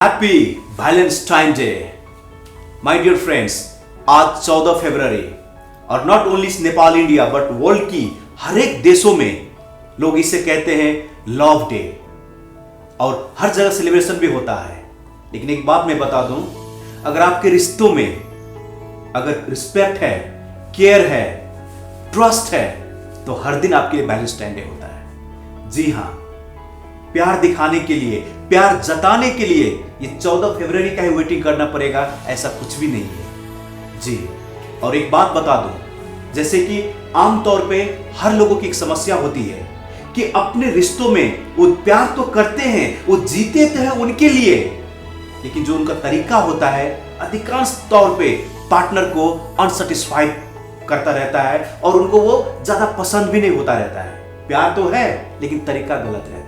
Happy valentine day my dear friends. आज 14 फरवरी और not only Nepal India but world की हर एक देशों में लोग इसे कहते हैं लव डे और हर जगह सेलिब्रेशन भी होता है। लेकिन एक बात मैं बता दूं, अगर आपके रिश्तों में अगर रिस्पेक्ट है, केयर है, ट्रस्ट है तो हर दिन आपके लिए वैलेंटाइन डे होता है। जी हां, प्यार दिखाने के लिए, प्यार जताने के लिए ये 14 फरवरी का ही वेटिंग करना पड़ेगा, ऐसा कुछ भी नहीं है जी। और एक बात बता दूं, जैसे कि आमतौर पे हर लोगों की एक समस्या होती है कि अपने रिश्तों में वो प्यार तो करते हैं, वो जीते तो हैं उनके लिए, लेकिन जो उनका तरीका होता है अधिकांश तौर पे पार्टनर को अनसेटिस्फाइड करता रहता है और उनको वो ज्यादा पसंद भी नहीं होता रहता है। प्यार तो है लेकिन तरीका गलत रहता है।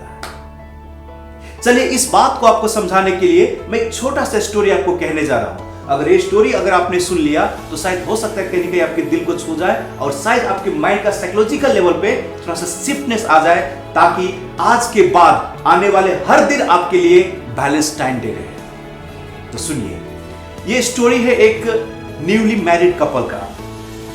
चलिए इस बात को आपको समझाने के लिए मैं एक छोटा सा स्टोरी आपको कहने जा रहा हूं। अगर ये स्टोरी अगर आपने सुन लिया तो शायद हो सकता है कहीं ना कहीं आपके दिल को छू जाए और शायद आपके माइंड का साइकोलॉजिकल लेवल पे थोड़ा सा शिफ्टनेस आ जाए, ताकि आज के बाद आने वाले हर दिन आपके लिए वैलेंटाइन डे रहे। तो सुनिए, ये स्टोरी है एक न्यूली मैरिड कपल का,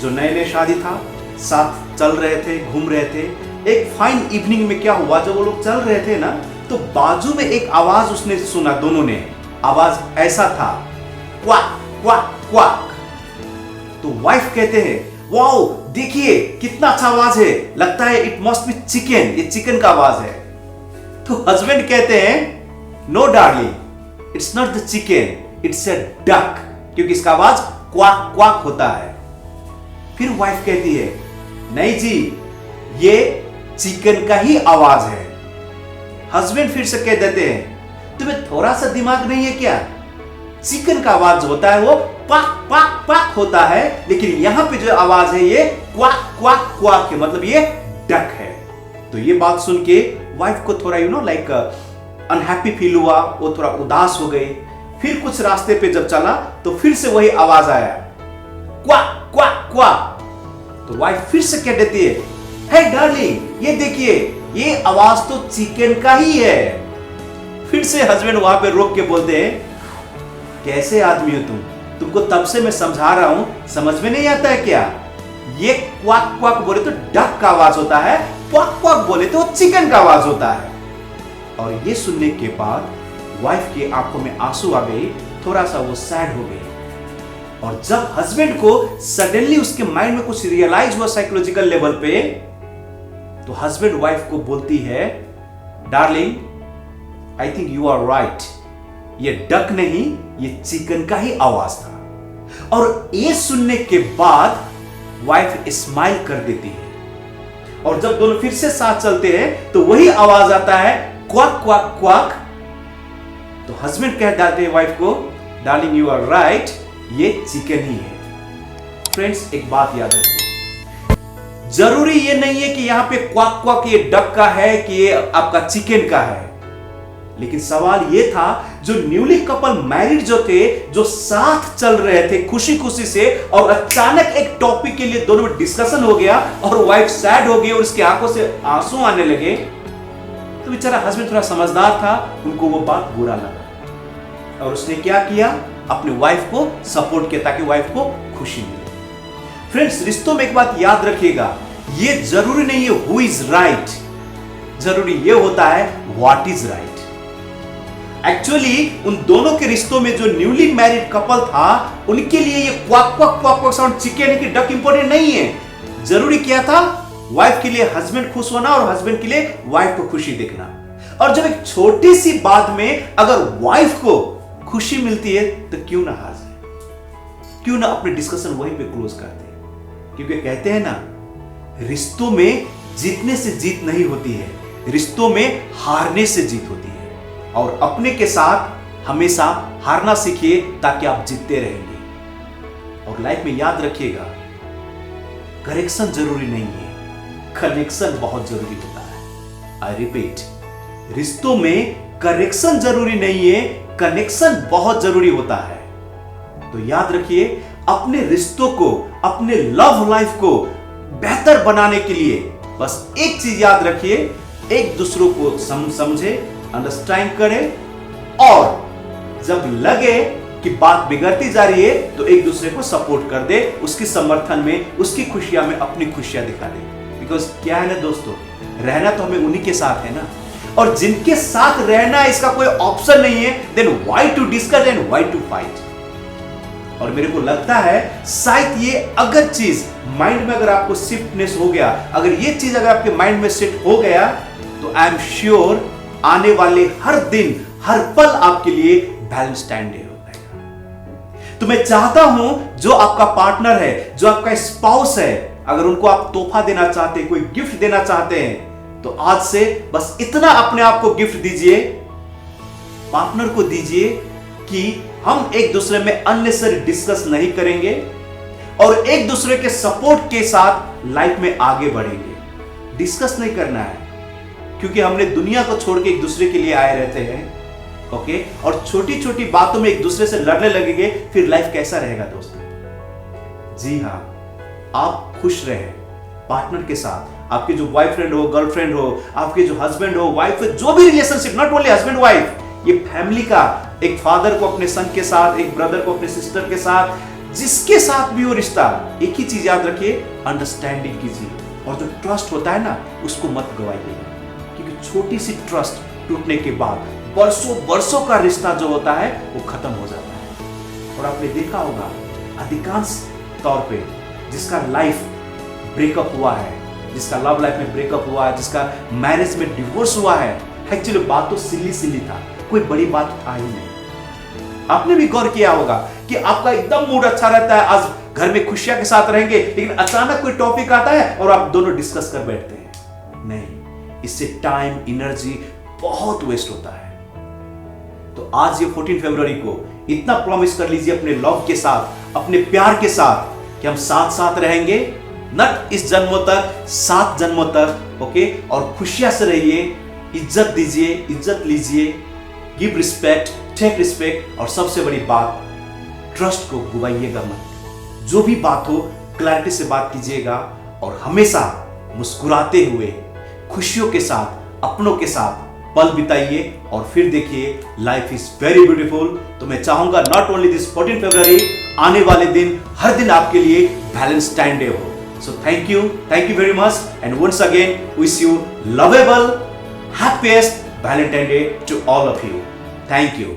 जो नए नए शादी था, साथ चल रहे थे, घूम रहे थे। एक फाइन इवनिंग में क्या हुआ, जब वो लोग चल रहे थे ना, तो बाजू में एक आवाज उसने सुना, दोनों ने। आवाज ऐसा था, क्वाक क्वाक क्वाक। तो वाइफ कहते हैं, वाओ देखिए कितना अच्छा आवाज है, लगता है इट मस्ट बी चिकन, ये चिकन का आवाज है। तो हस्बैंड कहते हैं, no darling, it's not the chicken, it's a duck, क्योंकि इसका आवाज क्वाक क्वाक होता है। फिर वाइफ कहती है, नहीं जी, ये चिकन का ही आवाज है। हस्बैंड फिर से कह देते हैं, तुम्हें थोड़ा सा दिमाग नहीं है क्या? चिकन का आवाज जो होता है वो पाक पाक पाक होता है, लेकिन यहां पे जो आवाज है ये क्वाक क्वाक क्वाक है, मतलब ये डक है। तो ये बात सुन के वाइफ को थोड़ा लाइक अनहैप्पी फील हुआ, वो थोड़ा उदास हो गई। फिर कुछ रास्ते पे जब चला तो फिर से वही आवाज आया, क्वाक क्वाक क्वाक। तो वाइफ फिर से कह देती है, हे डार्लिंग, ये देखिए ये आवाज तो चिकन का ही है। फिर से हस्बैंड वहां पे रोक के बोलते हैं, कैसे आदमी हो तुम, तुमको तब से मैं समझा रहा हूं, समझ में नहीं आता है क्या? ये क्वाक क्वाक बोले तो डक का आवाज होता है, क्वाक क्वाक बोले तो चिकन का आवाज होता है। और ये सुनने के बाद वाइफ की आंखों में आंसू आ गई, थोड़ा सा वो सैड हो गई। और जब हस्बैंड को सडनली उसके माइंड में कुछ रियलाइज हुआ साइकोलॉजिकल लेवल पे, तो हस्बैंड वाइफ को बोलती है, darling, I think you are right, ये डक नहीं, ये चिकन का ही आवाज था। और ये सुनने के बाद वाइफ स्माइल कर देती है और जब दोनों फिर से साथ चलते हैं तो वही आवाज आता है, क्वाक क्वाक क्वाक। तो हस्बैंड कह डालते हैं वाइफ को, डार्लिंग यू आर राइट, ये चिकन ही है। फ्रेंड्स, एक बात याद रखिए, जरूरी ये नहीं है कि यहां पे क्वाक क्वाक ये डक का है कि ये आपका चिकन का है। लेकिन सवाल ये था, जो न्यूली कपल मैरिड जो थे, जो साथ चल रहे थे खुशी खुशी से, और अचानक एक टॉपिक के लिए दोनों में डिस्कशन हो गया और वाइफ सैड हो गई और उसकी आंखों से आंसू आने लगे, तो बेचारा हस्बैंड थोड़ा समझदार था, उनको वो बात बुरा लगा और उसने क्या किया, अपने वाइफ को सपोर्ट किया ताकि वाइफ को खुशी मिले। फ्रेंड्स, रिश्तों में एक बात याद रखिएगा, ये जरूरी नहीं है हु इज राइट, जरूरी ये होता है व्हाट इज राइट। एक्चुअली उन दोनों के रिश्तों में जो न्यूली मैरिड कपल था, उनके लिए ये quack quack quack quack sound, chicken की डक इंपॉर्टेंट नहीं है। जरूरी क्या था, वाइफ के लिए हस्बैंड खुश होना और हस्बैंड के लिए वाइफ को खुशी देखना। और जब एक छोटी सी बात में अगर वाइफ को खुशी मिलती है तो क्यों ना हार जाए, क्यों ना अपने डिस्कशन वहीं पे क्लोज कर दे। क्योंकि कहते हैं ना, रिश्तों में जीतने से जीत नहीं होती है, रिश्तों में हारने से जीत होती है। और अपने के साथ हमेशा हारना सीखिए ताकि आप जीतते रहेंगे। और लाइफ में याद रखिएगा, करेक्शन जरूरी नहीं है, कनेक्शन बहुत जरूरी होता है। आई रिपीट, रिश्तों में करेक्शन जरूरी नहीं है, कनेक्शन बहुत जरूरी होता है। तो याद रखिए, अपने रिश्तों को, अपने लव लाइफ को बेहतर बनाने के लिए बस एक चीज याद रखिए, एक दूसरों को समझे, अंडरस्टैंड करें और जब लगे कि बात बिगड़ती जा रही है तो एक दूसरे को सपोर्ट कर दे, उसकी समर्थन में, उसकी खुशियां में अपनी खुशियां दिखा दे। बिकॉज क्या है ना दोस्तों, रहना तो हमें उन्हीं के साथ है ना, और जिनके साथ रहना इसका कोई ऑप्शन नहीं है, then why to discuss and why to fight. और मेरे को लगता है शायद ये अगर चीज माइंड में अगर आपको शिफ्टनेस हो गया, अगर ये चीज अगर आपके माइंड में सेट हो गया, तो आई एम श्योर आने वाले हर दिन, हर पल आपके लिए बैलेंस टाइम डे हो जाएगा। तो मैं चाहता हूं जो आपका पार्टनर है, जो आपका स्पाउस है, अगर उनको आप तोहफा देना चाहते हैं, कोई गिफ्ट देना चाहते हैं, तो आज से बस इतना अपने आप को गिफ्ट दीजिए, पार्टनर को दीजिए कि हम एक दूसरे में अननेसेसरी डिस्कस नहीं करेंगे और एक दूसरे के सपोर्ट के साथ लाइफ में आगे बढ़ेंगे। डिस्कस नहीं करना है, क्योंकि हमने दुनिया को छोड़ के एक दूसरे के लिए आए रहते हैं, ओके। और छोटी छोटी बातों में एक दूसरे से लड़ने लगेंगे, फिर लाइफ कैसा रहेगा दोस्तों? जी हां, आप खुश रहें पार्टनर के साथ, आपके जो बॉयफ्रेंड हो, गर्लफ्रेंड हो, आपके जो हस्बैंड हो, वाइफ हो, जो भी relationship, not only husband wife, ये फैमिली का, एक फादर को अपने सन के साथ, एक ब्रदर को अपने सिस्टर के साथ, जिसके साथ भी हो रिश्ता, एक ही चीज याद रखिए, अंडरस्टैंडिंग कीजिए, और जो ट्रस्ट होता है ना, उसको मत गवाइएगा, क्योंकि छोटी सी ट्रस्ट टूटने के बाद बरसों बरसों का रिश्ता जो होता है वो खत्म हो जाता है। और आपने देखा होगा अधिकांश तौर पे जिसका लाइफ ब्रेकअप हुआ है, जिसका लव लाइफ में ब्रेकअप हुआ है, जिसका मैरिज में डिवोर्स हुआ है, एक्चुअली बात तो सिली था, कोई बड़ी बात था ही नहीं। आपने भी गौर किया होगा कि आपका एकदम मूड अच्छा रहता है, आज घर में खुशियां के साथ रहेंगे, लेकिन अचानक कोई टॉपिक आता है और आप दोनों डिस्कस कर बैठते हैं। नहीं, इससे टाइम, एनर्जी बहुत वेस्ट होता है। तो आज ये 14 फरवरी को इतना प्रॉमिस कर लीजिए अपने लव के साथ, अपने प्यार के साथ, कि हम साथ साथ रहेंगे, नट इस जन्मों तक, 7 जन्मों तक, ओके। और खुशियां से रहिए, इज्जत दीजिए, इज्जत लीजिए, गिव रिस्पेक्ट, टेक रिस्पेक्ट, और सबसे बड़ी बात, ट्रस्ट को गुवाइएगा मत। जो भी बात हो क्लैरिटी से बात कीजिएगा, और हमेशा मुस्कुराते हुए, खुशियों के साथ, अपनों के साथ पल बिताइए, और फिर देखिए लाइफ इज वेरी ब्यूटीफुल। तो मैं चाहूंगा नॉट ओनली दिस 14 फरवरी, आने वाले दिन हर दिन आपके लिए वैलेंटाइन डे हो। So thank you very much, and once again wish you lovable, happiest Valentine Day to all of you. Thank you.